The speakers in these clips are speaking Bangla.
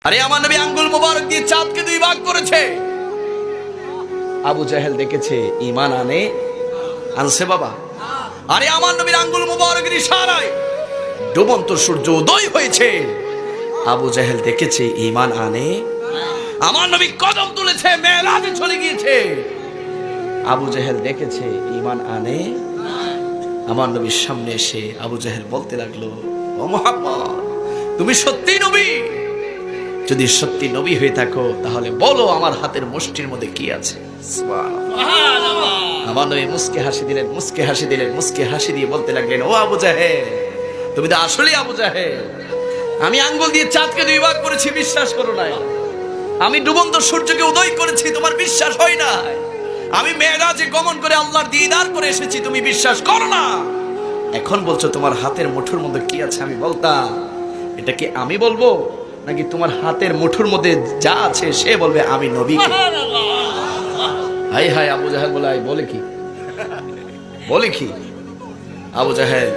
আরে আমার নবী আঙ্গুল মোবারক দিয়ে চাঁদকে দুই ভাগ করেছে। আবু জাহেল দেখেছে, ঈমান আনছে বাবা। আরে আমার নবীর আঙ্গুল মোবারকের ইশারায় ডুবন্ত সূর্য উদয় হয়েছে। আবু জাহেল দেখেছে, ঈমান আমার নবী কদম তুলেছে, মেরাজে চলে গিয়েছে। আবু জাহেল দেখেছে, ঈমান আমার নবীর সামনে এসে আবু জাহেল বলতে লাগলো, ও মুহাম্মদ, তুমি সত্যি নবী? যদি সত্যি নবী হয়ে থাকো তাহলে বলো আমার হাতের মুষ্টির মধ্যে কি আছে। আমার নবী মুস্কে হাসি দিয়ে বলতে লাগলেন, ও আবু জাহেল, তুমি তো আসলেই আবু জাহেল। আমি আঙ্গুল দিয়ে চাঁদকে দুই ভাগ করেছি, বিশ্বাস করো না। আমি ডুবন্ত সূর্যকে উদয় করেছি, তোমার বিশ্বাস হয় না। আমি মেরাজে গমন করে আল্লাহর দিদার করে এসেছি, তুমি বিশ্বাস করো না। এখন বলছো তোমার হাতের মুঠোর মধ্যে কি আছে। আমি বলতাম, এটা কি আমি বলবো নাকি তোমার হাতের মুঠোর মধ্যে যা আছে সে বলবে আমি নবী? হাই হাই, আবু জাহেল বলে কি আবু জাহেল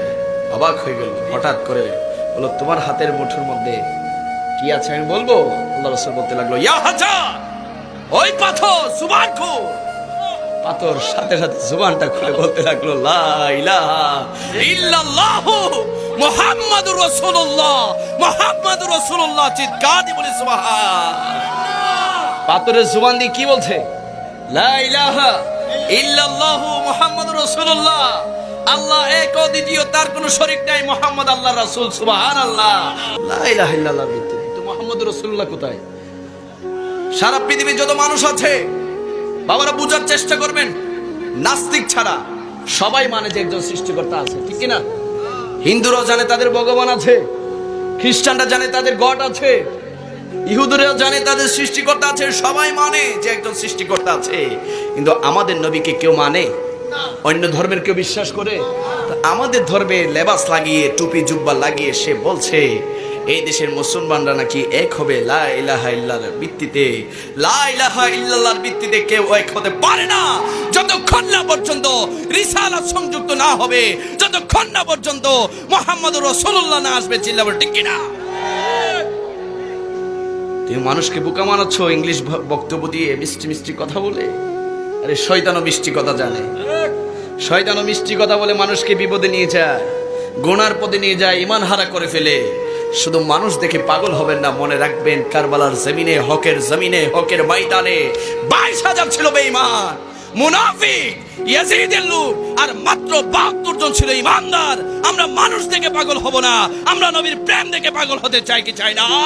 অবাক হয়ে গেল। হঠাৎ করে বলল, তোমার হাতের মুঠোর মধ্যে কি আছে আমি বলবো? আল্লাহ রাসূল বলতে লাগলো, ইয়া হাজার, ওই পাথর জুবান খুল। পাথর সাথে সাথে জুবানটা খুলে বলতে লাগলো, লা ইলাহা ইল্লাল্লাহু মুহাম্মাদুর রাসূলুল্লাহ। চিৎকার দিয়ে বলে সুবহান। পাথরের জুবান দিয়ে কি বলছে? লা ইলাহা ইল্লাল্লাহু মুহাম্মাদুর রাসূলুল্লাহ। আল্লাহ এক ও দ্বিতীয়, তার কোনো শরীক নাই, মুহাম্মদ আল্লাহর রাসূল। সুবহানাল্লাহ। লা ইলাহা ইল্লাল্লাহ তো মুহাম্মাদুর রাসূলুল্লাহ কোথায়? সারা পৃথিবীর যত মানুষ আছে বাবারা বুঝার চেষ্টা করবেন, নাস্তিক ছাড়া সবাই মানে যে একজন সৃষ্টিকর্তা আছে, ঠিক কিনা? হিন্দুরাও জানে তাদের ভগবান আছে, খ্রিস্টানরা জানে তাদের গড আছে, ইহুদিরাও জানে তাদের সৃষ্টিকর্তা আছে। সবাই মানে যে একজন সৃষ্টিকর্তা আছে, কিন্তু আমাদের নবীকে কেউ মানে? অন্য ধর্মের কেউ বিশ্বাস করে? আমাদের ধর্মে লেবাস লাগিয়ে, টুপি জুব্বা লাগিয়ে সে বলছে এই দেশের মুসলমানরা নাকি এক হবে লা ইলাহা ইল্লাল্লাহর ভিত্তিতে। লা ইলাহা ইল্লাল্লাহর ভিত্তিতে কেউ এক হতে পারে না যতক্ষণ না পর্যন্ত রিসালাত সংযুক্ত না হবে, যতক্ষণ না পর্যন্ত মুহাম্মদুর রাসূলুল্লাহ না আসবে। চিল্লাবেন ঠিক কিনা? তুমি মানুষকে বোকা বানাচ্ছ ইংলিশ বক্তব্য দিয়ে, মিষ্টি মিষ্টি কথা বলে। আরে শয়তানও মিষ্টি কথা জানে, শয়তানও মিষ্টি কথা বলে মানুষকে বিপদে নিয়ে যায়, গুনার পথে নিয়ে যায়, ঈমান হারা করে ফেলে। শুধু মানুষ দেখে পাগল হবেন না, মনে রাখবেন কারবালার জমিনে, হকের জমিনে, হকের ময়দানে 22,000 ছিল বেঈমান, মুনাফিক, ইয়াজিদের লোক, আর মাত্র 72 জন ছিল ঈমানদার। আমরা মানুষ দেখে পাগল হব না, আমরা নবীর প্রেম দেখে পাগল হতে চাই কি চাই না?